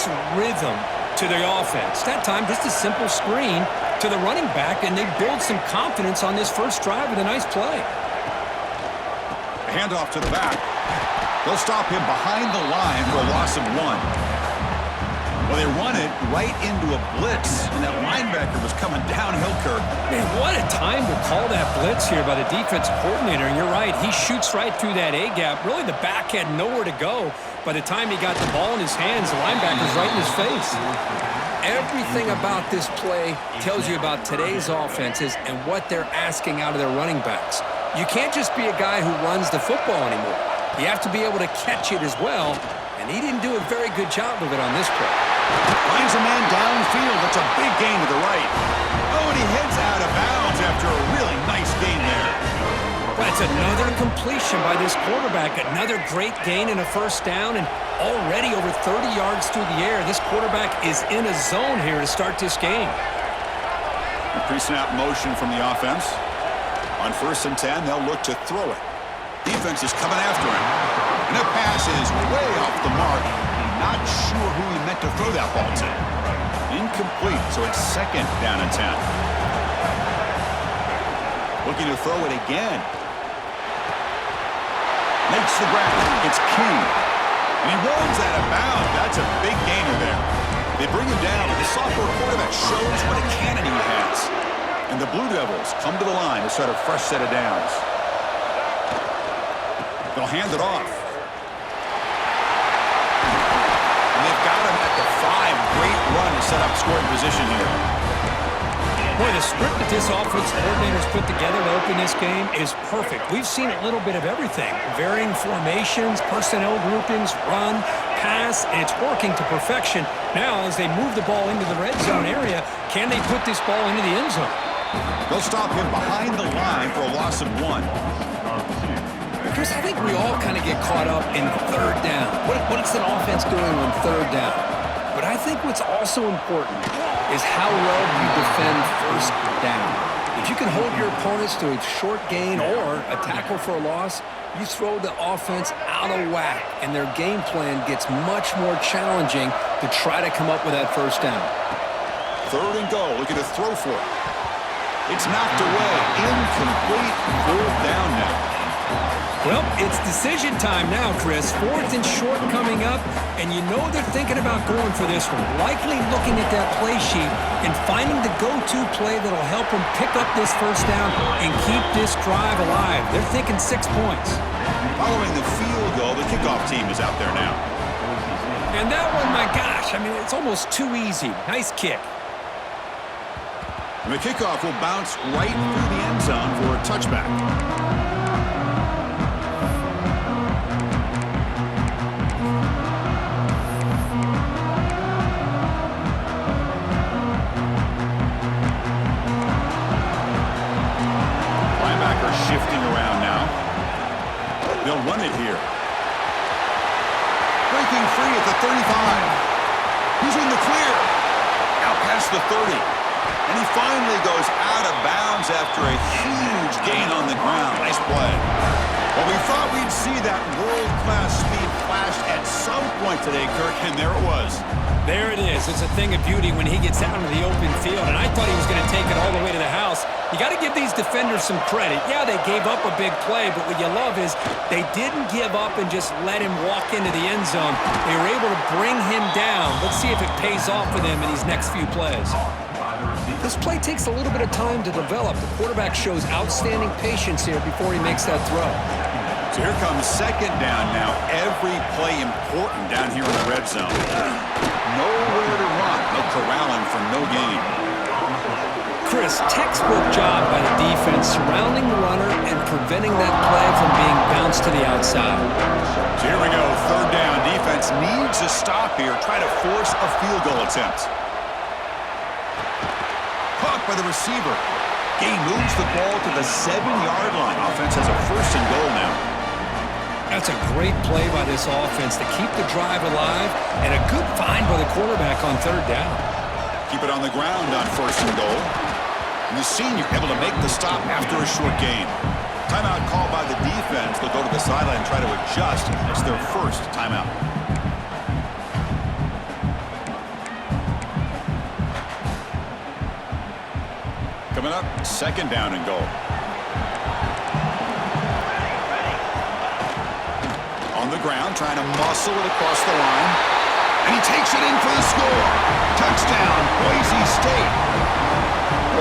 adds rhythm to their offense. That time, just a simple screen to the running back, and they build some confidence on this first drive with a nice play. Handoff to the back. They'll stop him behind the line for a loss of 1. Well, they run it right into a blitz, and that linebacker was coming downhill, Kirk. Man, what a time to call that blitz here by the defensive coordinator. And you're right, he shoots right through that A-gap. Really, the back had nowhere to go. By the time he got the ball in his hands, the linebacker's right in his face. Everything about this play tells you about today's offenses and what they're asking out of their running backs. You can't just be a guy who runs the football anymore. You have to be able to catch it as well, and he didn't do a very good job of it on this play. Finds a man downfield. That's a big gain to the right. Oh, and he heads out of bounds after a really nice gain there. That's another completion by this quarterback. Another great gain and a first down, and already over 30 yards through the air. This quarterback is in a zone here to start this game. A pre-snap motion from the offense. On 1st and 10, they'll look to throw it. Defense is coming after him. And that pass is way off the mark. Not sure who he meant to throw that ball to. Incomplete, so it's 2nd down and 10. Looking to throw it again. Makes the grab. It's King. And he rolls out of bounds. That's a big gainer there. They bring him down, but the sophomore quarterback shows what a cannon he has. And the Blue Devils come to the line to start a fresh set of downs. They'll hand it off. And they've got him at the 5. Great run to set up scoring position here. Boy, the script that this offense coordinator's put together to open this game is perfect. We've seen a little bit of everything. Varying formations, personnel groupings, run, pass, and it's working to perfection. Now, as they move the ball into the red zone area, can they put this ball into the end zone? They'll stop him behind the line for a loss of 1. Chris, I think we all kind of get caught up in 3rd down. What's an offense doing on 3rd down? But I think what's also important is how well you defend 1st down. If you can hold your opponents to a short gain or a tackle for a loss, you throw the offense out of whack, and their game plan gets much more challenging to try to come up with that 1st down. 3rd and goal, looking to throw for it. It's knocked away. Incomplete. 4th down now. Well, it's decision time now, Chris. 4th and short coming up, and you know they're thinking about going for this one. Likely looking at that play sheet and finding the go-to play that'll help them pick up this 1st down and keep this drive alive. They're thinking 6 points. Following the field goal, the kickoff team is out there now. And that one, my gosh, I mean, it's almost too easy. Nice kick. And the kickoff will bounce right through the end zone for a touchback. Shifting around now. They'll run it here. Breaking free at the 35. He's in the clear. Out past the 30. And he finally goes out of bounds after a huge gain on the ground. Nice play. Well, we thought we'd see that world-class speed flash at some point today, Kirk, and there it was. There it is. It's a thing of beauty when he gets out into the open field, and I thought he was going to take it all the way to the house. You got to give these defenders some credit. Yeah, they gave up a big play, but what you love is they didn't give up and just let him walk into the end zone. They were able to bring him down. Let's see if it pays off for them in these next few plays. This play takes a little bit of time to develop. The quarterback shows outstanding patience here before he makes that throw. So here comes 2nd down now. Every play important down here in the red zone. Nowhere to run. They'll corral him for no gain. Chris, textbook job by the defense surrounding the runner and preventing that play from being bounced to the outside. So here we go. 3rd down. Defense needs a stop here. Try to force a field goal attempt. Caught by the receiver. He moves the ball to the 7-yard line. Offense has a 1st and goal now. That's a great play by this offense to keep the drive alive, and a good find by the quarterback on 3rd down. Keep it on the ground on 1st and goal. And the senior able to make the stop after a short gain. Timeout called by the defense. They'll go to the sideline and try to adjust. It's their 1st timeout. Coming up, second down and goal. On the ground, trying to muscle it across the line. And he takes it in for the score. Touchdown, Boise State.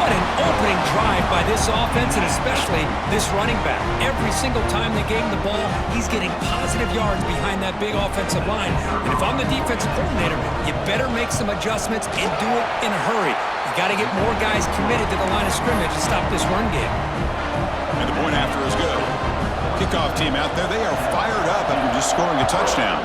What an opening drive by this offense, and especially this running back. Every single time they gave him the ball, he's getting positive yards behind that big offensive line. And if I'm the defensive coordinator, you better make some adjustments and do it in a hurry. You got to get more guys committed to the line of scrimmage to stop this run game. And the point after is good. Kickoff team out there, they are fired up after just scoring a touchdown.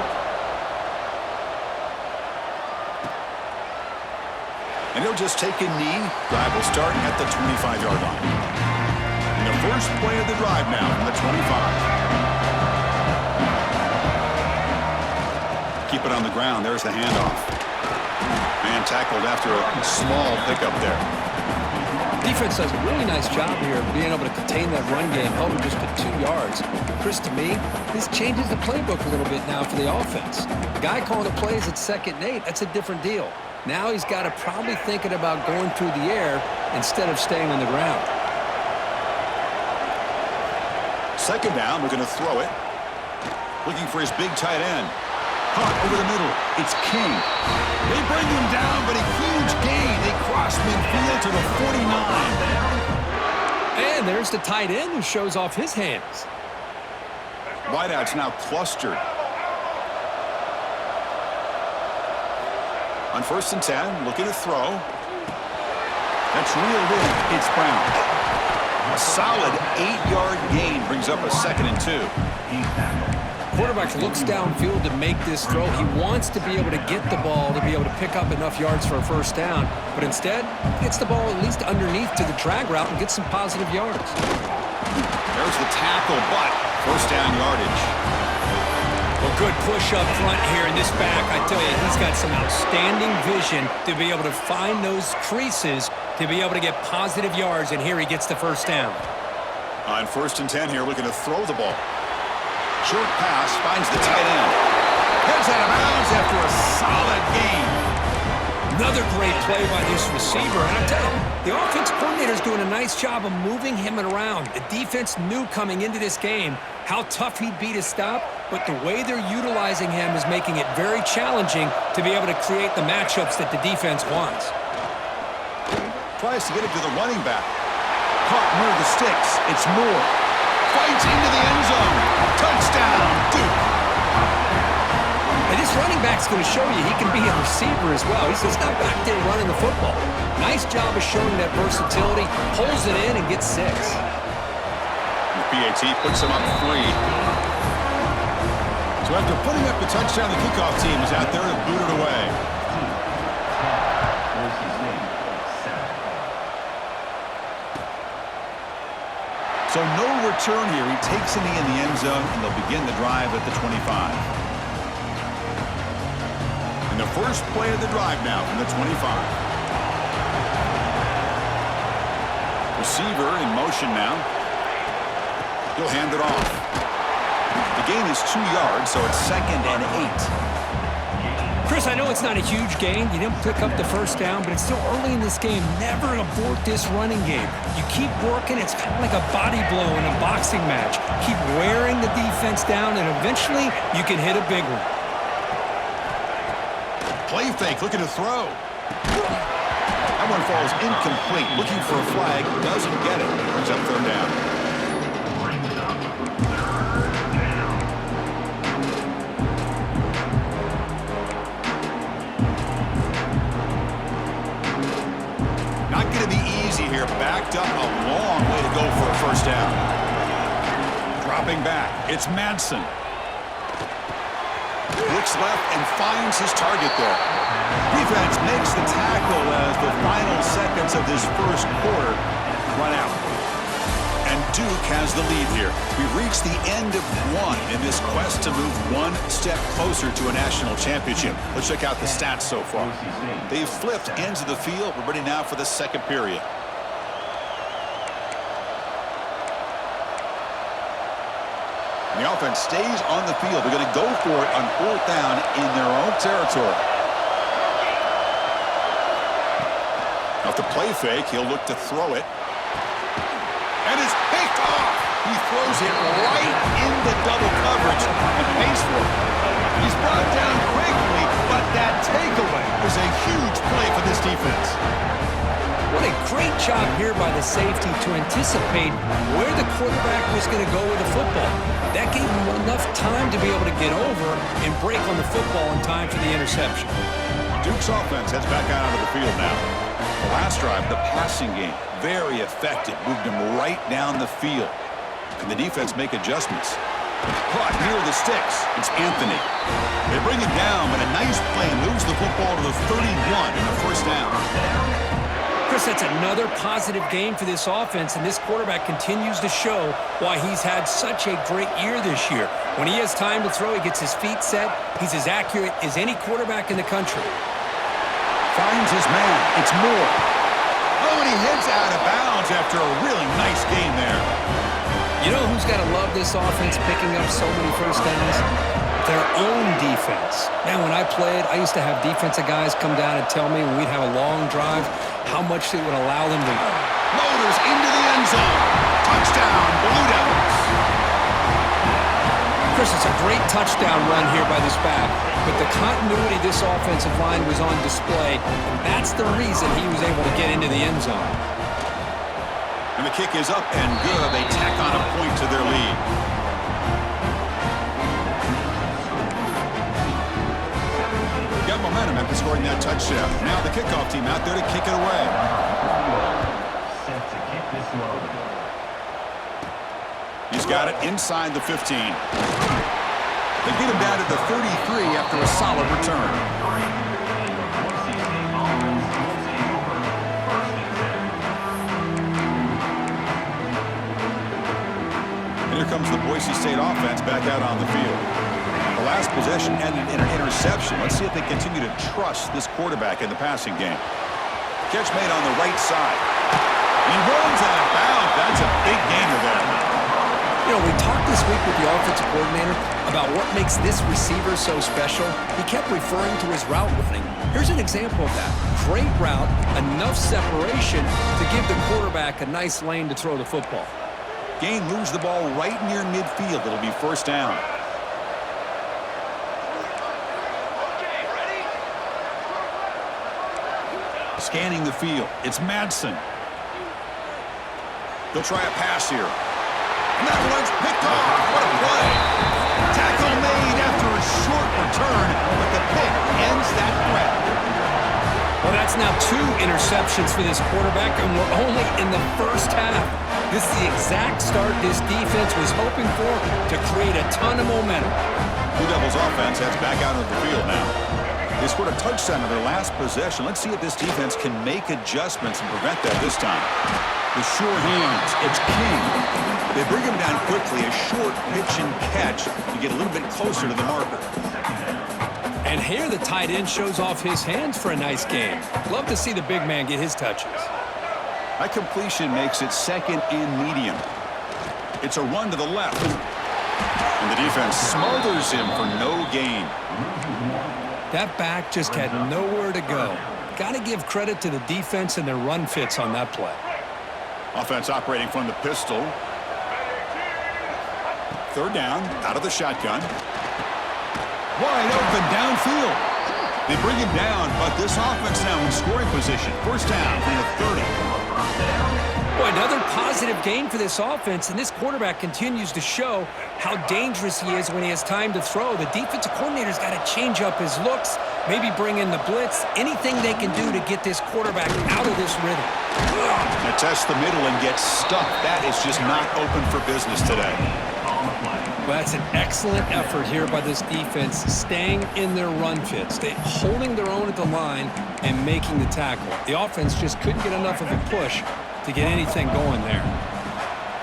And he'll just take a knee. Drive will start at the 25-yard line. And the first play of the drive now from the 25. Keep it on the ground. There's the handoff. Man tackled after a small pickup there. Defense does a really nice job here of being able to contain that run game, held him just to 2 yards. Chris, to me, this changes the playbook a little bit now for the offense. The guy calling the plays at 2nd and 8, that's a different deal. Now he's got to probably thinking about going through the air instead of staying on the ground. Second down, we're going to throw it. Looking for his big tight end. Caught over the middle. It's King. They bring him down, but a huge gain. They cross midfield to the 49. And there's the tight end who shows off his hands. Wideouts now clustered. On 1st and 10, looking to throw. That's reeled in. It's Brown. A solid 8-yard gain brings up a 2nd and 2. Quarterback looks downfield to make this throw. He wants to be able to get the ball to be able to pick up enough yards for a 1st down, but instead he gets the ball at least underneath to the drag route and gets some positive yards. There's the tackle, but 1st down yardage. Well, good push up front here in this back. I tell you, he's got some outstanding vision to be able to find those creases to be able to get positive yards, and here he gets the 1st down. On 1st and 10 here, looking to throw the ball. Short pass, finds the tight end. Heads out of bounds after a solid gain. Another great play by this receiver. And I tell you, the offense coordinator is doing a nice job of moving him around. The defense knew coming into this game how tough he'd be to stop, but the way they're utilizing him is making it very challenging to be able to create the matchups that the defense wants. Tries to get it to the running back. Caught near the sticks. It's Moore. Fights into the end zone. Touchdown, Duke. And this running back's going to show you he can be a receiver as well. He's just not back there running the football. Nice job of showing that versatility. Pulls it in and gets 6. The PAT puts him up 3. So after putting up the touchdown, the kickoff team is out there to boot it away. So no return here. He takes a knee in the end zone, and they'll begin the drive at the 25. And the first play of the drive now from the 25. Receiver in motion now. He'll hand it off. The gain is 2 yards, so it's 2nd and 8. Chris, I know it's not a huge gain. You didn't pick up the 1st down, but it's still early in this game. Never abort this running game. You keep working. It's kind of like a body blow in a boxing match. Keep wearing the defense down, and eventually you can hit a big one. Play fake, looking to throw. That one falls incomplete. Looking for a flag, doesn't get it. Brings up 3rd down. Not going to be easy here. Backed up a long way to go for a 1st down. Dropping back, it's Madsen. Looks left and finds his target there. Defense makes the tackle as the final seconds of this 1st quarter run out. And Duke has the lead here. We've reached the end of 1 in this quest to move 1 step closer to a national championship. Let's check out the stats so far. They've flipped ends of the field. We're ready now for the 2nd period. And the offense stays on the field. They're going to go for it on 4th down in their own territory. Off the play fake, he'll look to throw it. And it's picked off. He throws it right into double coverage and pays for it. He's brought down quickly, but that takeaway is a huge play for this defense. What a great job here by the safety to anticipate where the quarterback was going to go with the football. That gave him enough time to be able to get over and break on the football in time for the interception. Duke's offense heads back out onto the field now. The last drive, the passing game, very effective. Moved him right down the field. Can the defense make adjustments? Caught near the sticks. It's Anthony. They bring him down, but a nice play moves the football to the 31 in the first down. Chris, that's another positive game for this offense, and this quarterback continues to show why he's had such a great year this year. When he has time to throw, he gets his feet set. He's as accurate as any quarterback in the country. Finds his man. It's Moore. Oh, and he heads out of bounds after a really nice game there. You know who's got to love this offense picking up so many first downs? Their own defense. Man, when I played, I used to have defensive guys come down and tell me when we'd have a long drive how much it would allow them to. Motors into the end zone. Touchdown, Blue Devils. Chris, it's a great touchdown run here by this back, but the continuity of this offensive line was on display, and that's the reason he was able to get into the end zone. And the kick is up and good. They tack on a point to their lead. Got momentum after scoring that touchdown. Now the kickoff team out there to kick it away. He's got it inside the 15. They get him down to the 33 after a solid return. Here comes the Boise State offense back out on the field. The last possession ended in an interception. Let's see if they continue to trust this quarterback in the passing game. Catch made on the right side. He runs out of bounds. That's a big gainer there. You know, we talked this week with the offensive coordinator about what makes this receiver so special. He kept referring to his route running. Here's an example of that. Great route, enough separation to give the quarterback a nice lane to throw the football. Gain moves the ball right near midfield. It'll be first down. Scanning the field. It's Madsen. They'll try a pass here. And that one's picked off. What a play. Tackle made after a short return, but the pick ends that threat. Well, that's now 2 interceptions for this quarterback, and we're only in the first half. This is the exact start this defense was hoping for to create a ton of momentum. Blue Devils offense heads back out of the field now. They scored a touchdown in their last possession. Let's see if this defense can make adjustments and prevent that this time. The sure hands, it's King. They bring him down quickly, a short pitch and catch to get a little bit closer to the marker. And here the tight end shows off his hands for a nice game. Love to see the big man get his touches. That completion makes it second and medium. It's a run to the left. And the defense smothers him for no gain. That back just had nowhere to go. Got to give credit to the defense and their run fits on that play. Offense operating from the pistol. Third down, out of the shotgun. Wide open downfield. They bring him down, but this offense now in scoring position. First down from the 30. Boy, another positive game for this offense, and this quarterback continues to show how dangerous he is when he has time to throw. The defensive coordinator's got to change up his looks, maybe bring in the blitz, anything they can do to get this quarterback out of this rhythm. They test the middle and get stuck. That is just not open for business today. Well, that's an excellent effort here by this defense, staying in their run fits, holding their own at the line and making the tackle. The offense just couldn't get enough of a push to get anything going there.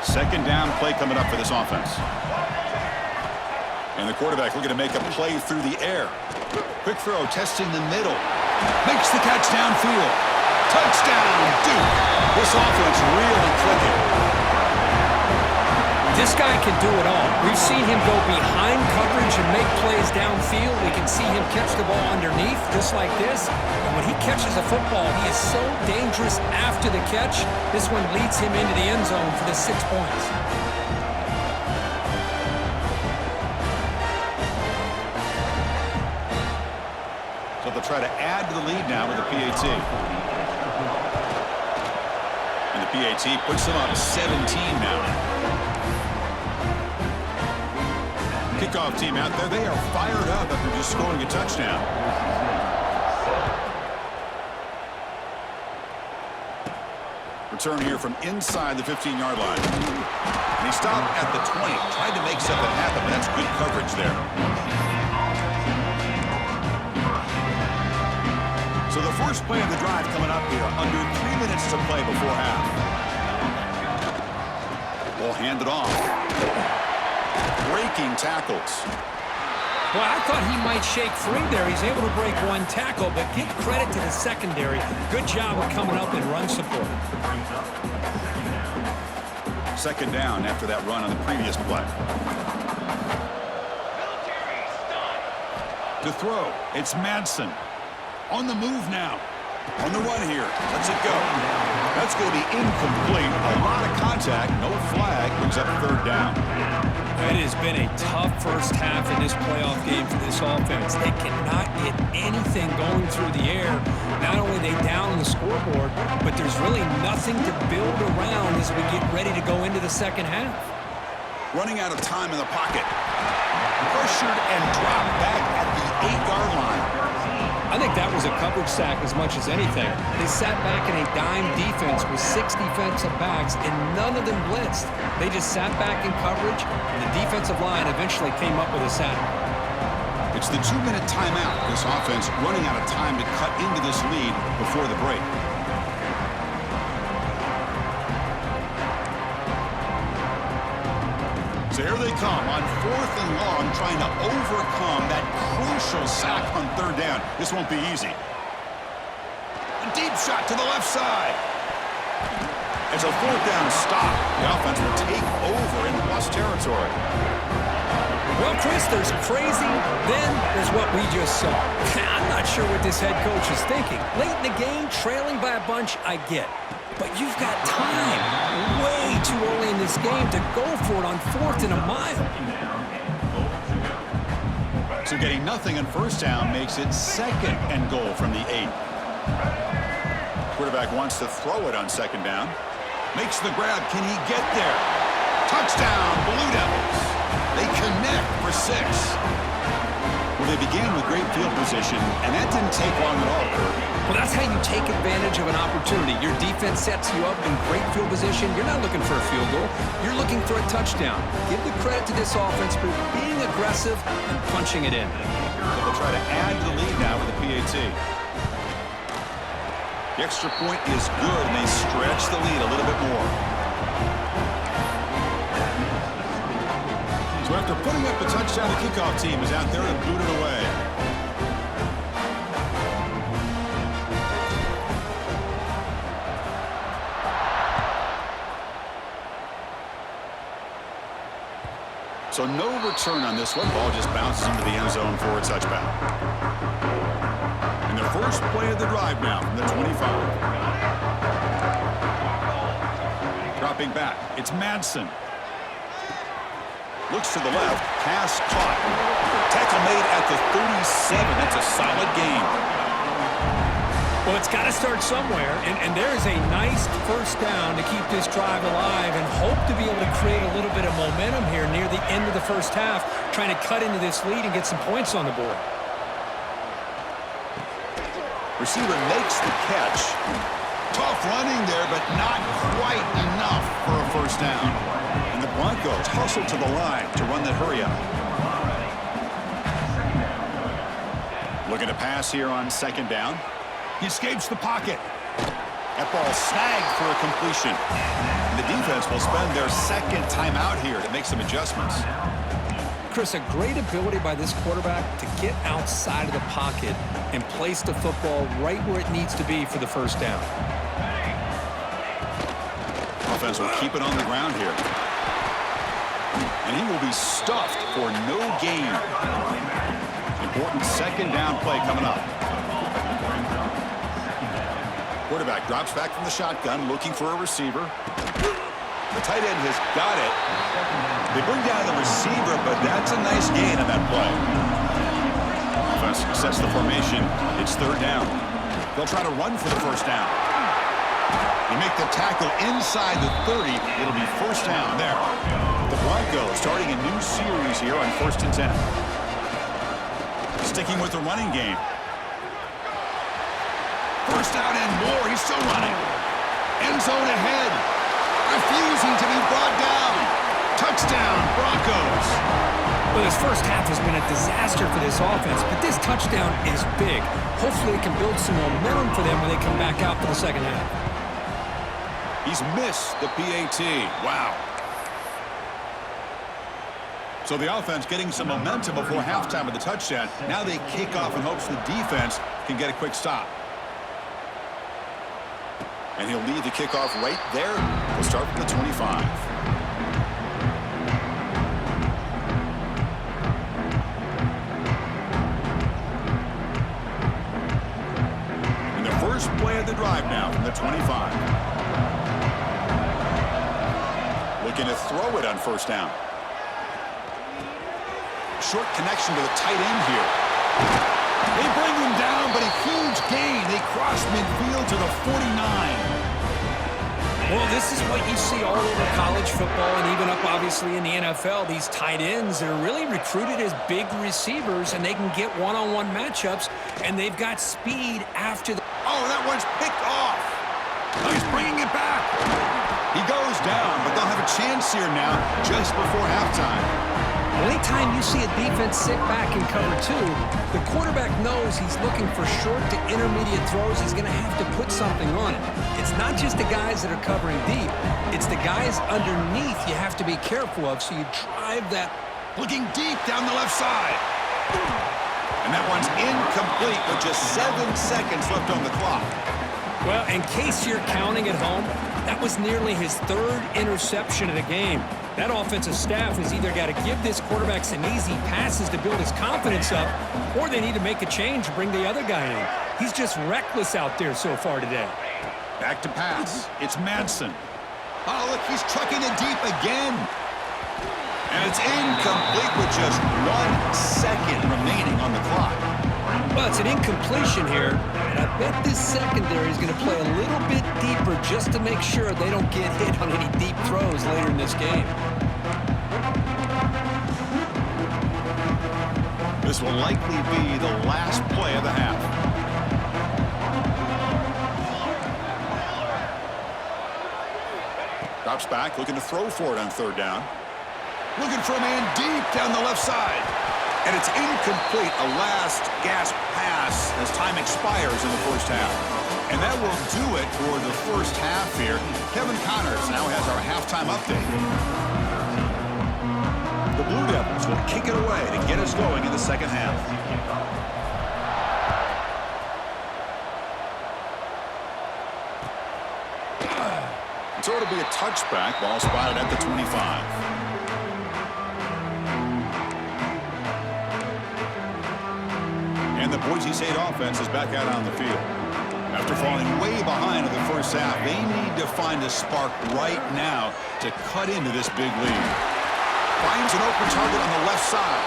Second down play coming up for this offense. And the quarterback looking to make a play through the air. Quick throw, testing the middle. Makes the catch downfield. Touchdown, Duke. This offense really clicking. This guy can do it all. We've seen him go behind coverage and make plays downfield. We can see him catch the ball underneath, just like this. And when he catches a football, he is so dangerous after the catch. This one leads him into the end zone for the 6 points. So they'll try to add to the lead now with the PAT. And the PAT puts them up 17 now. Kickoff team out there. They are fired up after just scoring a touchdown. Return here from inside the 15-yard line. And he stopped at the 20. Tried to make something happen, but that's good coverage there. So the first play of the drive coming up here. Under 3 minutes to play before half. Ball handed off. Breaking tackles. Well, I thought he might shake free there. He's able to break one tackle, but give credit to the secondary. Good job of coming up and run support. Second down after that run on the previous play. To throw, it's Madsen. On the move now. On the run here. Let's it go. That's going to be incomplete. A lot of contact. No flag. Brings up third down. It has been a tough first half in this playoff game for this offense. They cannot get anything going through the air. Not only are they down on the scoreboard, but there's really nothing to build around as we get ready to go into the second half. Running out of time in the pocket. Pressured and dropped back at the 8-yard line. I think that was a coverage sack as much as anything. They sat back in a dime defense with 6 defensive backs, and none of them blitzed. They just sat back in coverage, and the defensive line eventually came up with a sack. It's the 2-minute timeout. This offense running out of time to cut into this lead before the break. So here they come on 4th and long, trying to overcome that crucial sack on third down. This won't be easy. A deep shot to the left side. It's a 4th down stop. The offense will take over in plus territory. Well, Chris, there's crazy, then there's what we just saw. I'm not sure what this head coach is thinking. Late in the game, trailing by a bunch, I get. But you've got time, way too early in this game, to go for it on 4th and a mile. So getting nothing on first down makes it 2nd and goal from the 8. Quarterback wants to throw it on 2nd down. Makes the grab. Can he get there? Touchdown, Blue Devils. They connect for 6. Well, they began with great field position, and that didn't take long at all, Kirk. Well, that's how you take advantage of an opportunity. Your defense sets you up in great field position. You're not looking for a field goal. You're looking for a touchdown. Give the credit to this offense for being aggressive and punching it in. So they'll try to add to the lead now with the PAT. The extra point is good, and they stretch the lead a little bit more. So after putting up the touchdown, the kickoff team is out there to boot it away. So no return on this one. Ball just bounces into the end zone for a touchback. And the first play of the drive now from the 25. Dropping back. It's Madsen. Looks to the left. Pass caught. Tackle made at the 37. That's a solid game. Well, it's got to start somewhere, and there is a nice first down to keep this drive alive and hope to be able to create a little bit of momentum here near the end of the first half, trying to cut into this lead and get some points on the board. Receiver makes the catch. Tough running there, but not quite enough for a first down. And the Broncos hustle to the line to run the hurry up. Looking to pass here on 2nd down. He escapes the pocket. That ball snagged for a completion. And the defense will spend their 2nd timeout here to make some adjustments. Chris, a great ability by this quarterback to get outside of the pocket and place the football right where it needs to be for the first down. Offense will keep it on the ground here. And he will be stuffed for no gain. Important second down play coming up. Quarterback drops back from the shotgun, looking for a receiver. The tight end has got it. They bring down the receiver, but that's a nice gain on that play. Offense sets the formation. It's third down. They'll try to run for the first down. They make the tackle inside the 30. It'll be first down there. The Broncos starting a new series here on 1st and 10. Sticking with the running game. First down and more. He's still running. End zone ahead. Refusing to be brought down. Touchdown, Broncos. Well, this first half has been a disaster for this offense, but this touchdown is big. Hopefully it can build some momentum for them when they come back out for the second half. He's missed the PAT. Wow. So the offense getting some momentum before halftime with the touchdown. Now they kick off in hopes the defense can get a quick stop. And he'll lead the kickoff right there. We'll start from the 25. And the first play of the drive now from the 25. Looking to throw it on first down. Short connection to the tight end here. They bring him down, but a huge gain. They cross midfield to the 49. Well, this is what you see all over college football and even up, obviously, in the NFL. These tight ends that are really recruited as big receivers, and they can get one-on-one matchups, and they've got speed after the... Oh, that one's picked off. Oh, he's bringing it back. He goes down, but they'll have a chance here now just before halftime. Anytime you see a defense sit back in cover two, the quarterback knows he's looking for short to intermediate throws. He's going to have to put something on it. It's not just the guys that are covering deep. It's the guys underneath you have to be careful of, so you drive that. Looking deep down the left side. And that one's incomplete with just 7 seconds left on the clock. Well, in case you're counting at home, that was nearly his third interception of the game. That offensive staff has either got to give this quarterback some easy passes to build his confidence up, or they need to make a change and bring the other guy in. He's just reckless out there so far today. Back to pass. It's Madsen. Oh, look, he's trucking it deep again. And it's incomplete with just 1 second remaining on the clock. Well, it's an incompletion here, and I bet this secondary is going to play a little bit deeper just to make sure they don't get hit on any deep throws later in this game. This will likely be the last play of the half. Drops back, looking to throw for it on third down. Looking for a man deep down the left side. And it's incomplete, a last gasp pass as time expires in the first half. And that will do it for the first half here. Kevin Connors now has our halftime update. The Blue Devils will kick it away to get us going in the second half. So it'll be a touchback, ball spotted at the 25. And the Boise State offense is back out on the field. After falling way behind in the first half, they need to find a spark right now to cut into this big lead. Finds an open target on the left side.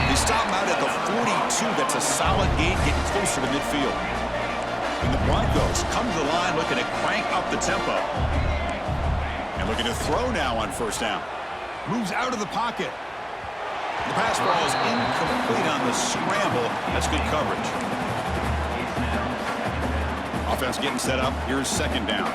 They stop him out at the 42. That's a solid gain, getting closer to midfield. And the Broncos come to the line looking to crank up the tempo. And looking to throw now on first down. Moves out of the pocket. The pass ball is incomplete on the scramble. That's good coverage. Offense getting set up. Here's second down.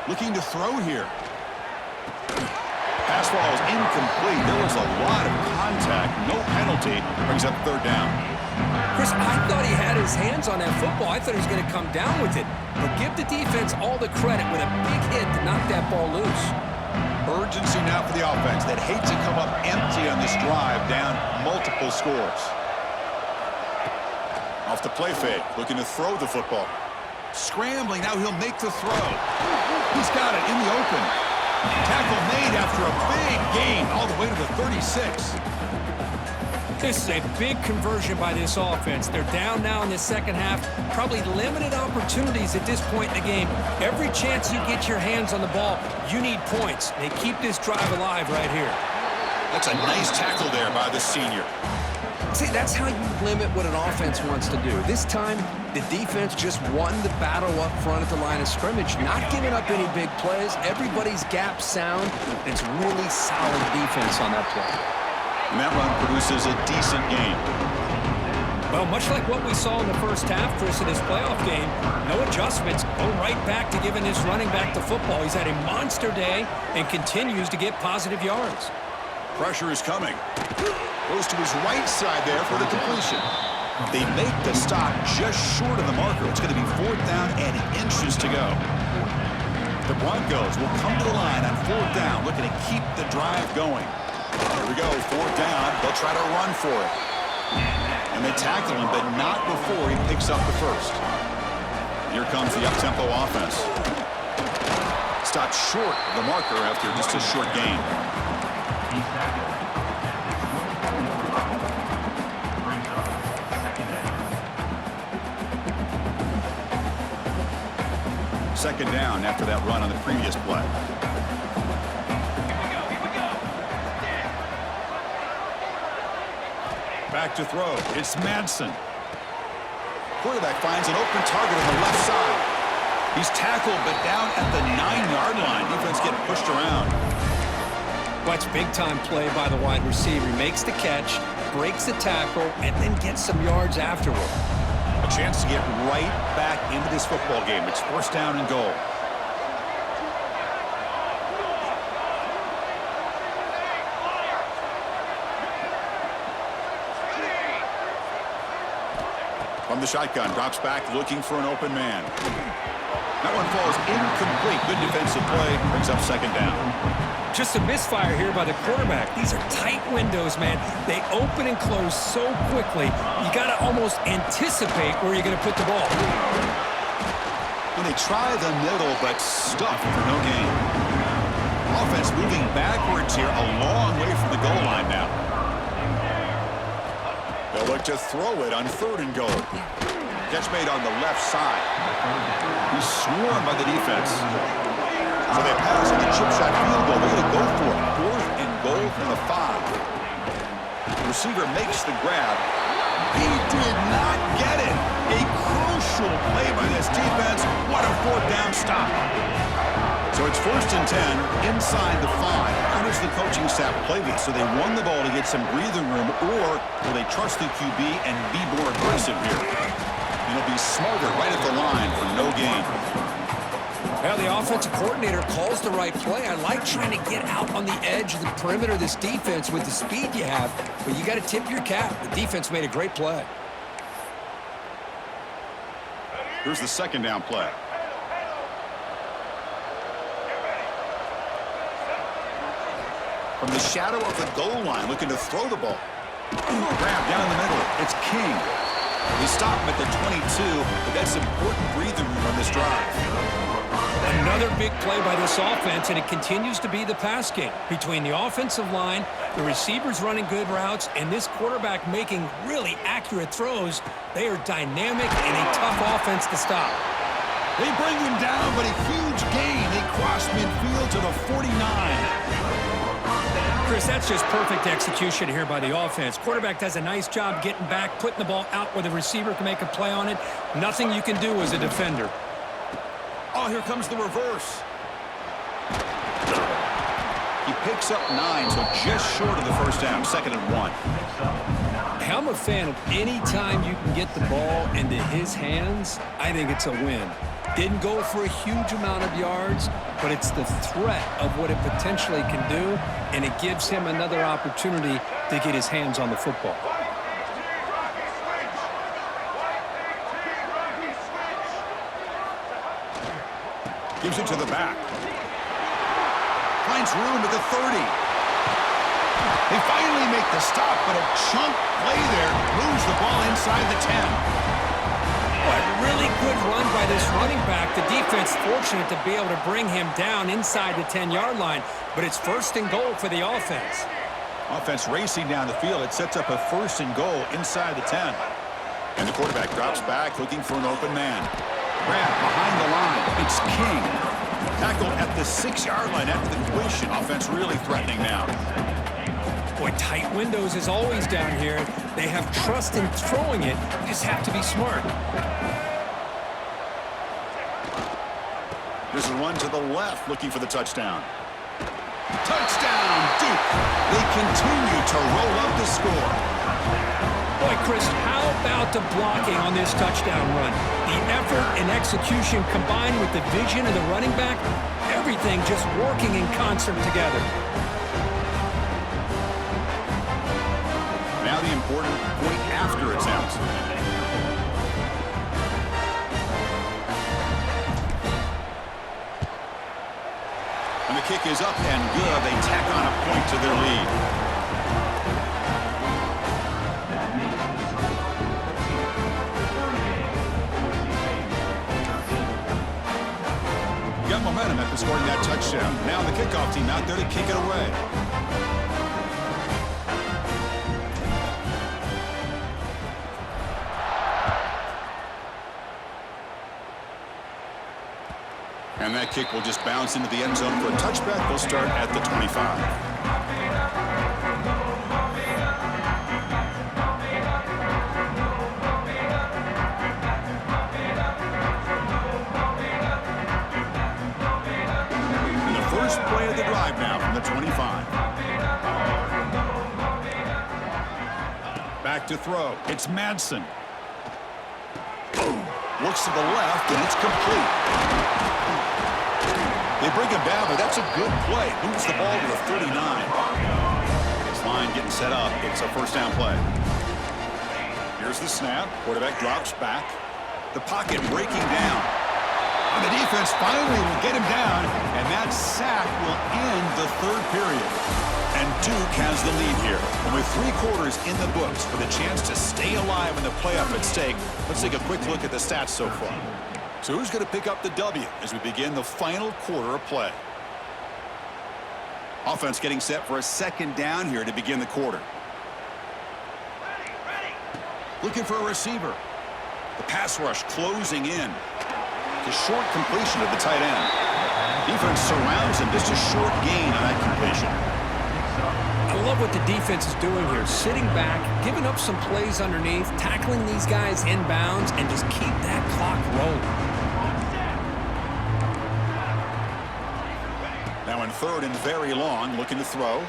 Looking to throw here. Pass ball is incomplete. There was a lot of contact. No penalty. Brings up third down. Chris, I thought he had his hands on that football. I thought he was going to come down with it. But give the defense all the credit with a big hit to knock that ball loose. Urgency now for the offense that hates to come up empty on this drive, down multiple scores. Off the play fake, looking to throw the football. Scrambling, now he'll make the throw. He's got it in the open. Tackle made after a big gain all the way to the 36. This is a big conversion by this offense. They're down now in the second half. Probably limited opportunities at this point in the game. Every chance you get your hands on the ball, you need points. They keep this drive alive right here. That's a nice tackle there by the senior. See, that's how you limit what an offense wants to do. This time, the defense just won the battle up front at the line of scrimmage, not giving up any big plays. Everybody's gap sound. It's really solid defense on that play. And that run produces a decent gain. Well, much like what we saw in the first half, Chris, in this playoff game, no adjustments. Go right back to giving this running back the football. He's had a monster day and continues to get positive yards. Pressure is coming. Goes to his right side there for the completion. They make the stop just short of the marker. It's going to be 4th down and inches to go. The Broncos will come to the line on 4th down, looking to keep the drive going. Here we go, 4th down. They'll try to run for it. And they tackle him, but not before he picks up the first. Here comes the up-tempo offense. Stopped short of the marker after just a short gain. Second down after that run on the previous play. Back to throw. It's Madsen. Quarterback finds an open target on the left side. He's tackled, but down at the 9-yard line. Defense getting pushed around. Watch big-time play by the wide receiver. He makes the catch, breaks the tackle, and then gets some yards afterward. A chance to get right back into this football game. It's 1st down and goal. From the shotgun, drops back, looking for an open man. That one falls incomplete. Good defensive play, brings up 2nd down. Just a misfire here by the quarterback. These are tight windows, man. They open and close so quickly. You got to almost anticipate where you're going to put the ball. When they try the middle, but stuck for no gain. Offense moving backwards here, a long way from the goal line now. They'll look to throw it on 3rd and goal. Catch made on the left side. He's swarmed by the defense. So they pass on the chip shot field goal. They're going to go for it. 4th and goal from the 5. Receiver makes the grab. He did not get it. A crucial play by this defense. What a 4th down stop. So it's 1st and 10 inside the 5. How does the coaching staff play this? So they won the ball to get some breathing room, or will they trust the QB and be more aggressive here? And it'll be smarter right at the line for no gain. Well, the offensive coordinator calls the right play. I like trying to get out on the edge of the perimeter of this defense with the speed you have, but you got to tip your cap. The defense made a great play. Here's the 2nd down play. From the shadow of the goal line, looking to throw the ball. Grab down the middle. It's King. They stop him at the 22, but that's important breathing room on this drive. Another big play by this offense, and it continues to be the pass game. Between the offensive line, the receivers running good routes, and this quarterback making really accurate throws, they are dynamic and a tough offense to stop. They bring him down, but a huge gain. They cross midfield to the 49. Chris, that's just perfect execution here by the offense. Quarterback does a nice job getting back, putting the ball out where the receiver can make a play on it. Nothing you can do as a defender. Oh, here comes the reverse. He picks up 9, so just short of the 1st down, 2nd and 1. I'm a fan of any time you can get the ball into his hands. I think it's a win. Didn't go for a huge amount of yards, but it's the threat of what it potentially can do, and it gives him another opportunity to get his hands on the football. Gives it to the back. Finds room at the 30. They finally make the stop, but a chunk play there moves the ball inside the 10. What really good run by this running back. The defense fortunate to be able to bring him down inside the 10-yard line, but it's first and goal for the offense. Offense racing down the field. It sets up a first and goal inside the 10. And the quarterback drops back looking for an open man. Grab behind the line. It's King. Tackle at the 6-yard line after the completion. Offense really threatening now. Boy, tight windows is always down here. They have trust in throwing it. They just have to be smart. There's a run to the left looking for the touchdown. Touchdown, Duke. They continue to roll up the score. Boy, Chris, how about the blocking on this touchdown run? The effort and execution combined with the vision of the running back, everything just working in concert together. Now the important point after it's out. And the kick is up and good. They tack on a point to their lead. Got momentum after scoring that touchdown. Now the kickoff team out there to kick it away. And that kick will just bounce into the end zone for a touchback. They'll start at the 25. Play of the drive now from the 25. Back to throw. It's Madsen. Looks to the left, and it's complete. They bring him down, but that's a good play. Moves the ball to the 39. This line getting set up. It's a first down play. Here's the snap. Quarterback drops back. The pocket breaking down. And the defense finally will get him down, and that sack will end the third period. And Duke has the lead here. And with 3 quarters in the books with a chance to stay alive in the playoff at stake, let's take a quick look at the stats so far. So who's going to pick up the W as we begin the final quarter of play? Offense getting set for a second down here to begin the quarter. Looking for a receiver. The pass rush closing in. The short completion of the tight end. Defense surrounds him. Just a short gain on that completion. I love what the defense is doing here. Sitting back, giving up some plays underneath, tackling these guys inbounds, and just keep that clock rolling. Now in third and very long, looking to throw.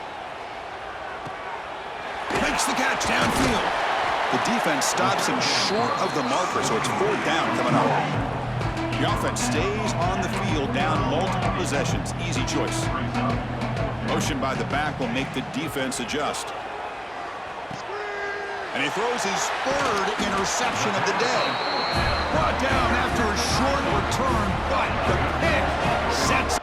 Makes the catch downfield. The defense stops him short of the marker, so it's 4th down coming up. The offense stays on the field down multiple possessions. Easy choice. Motion by the back will make the defense adjust. And he throws his 3rd interception of the day. Brought down after a short return, but the pick sets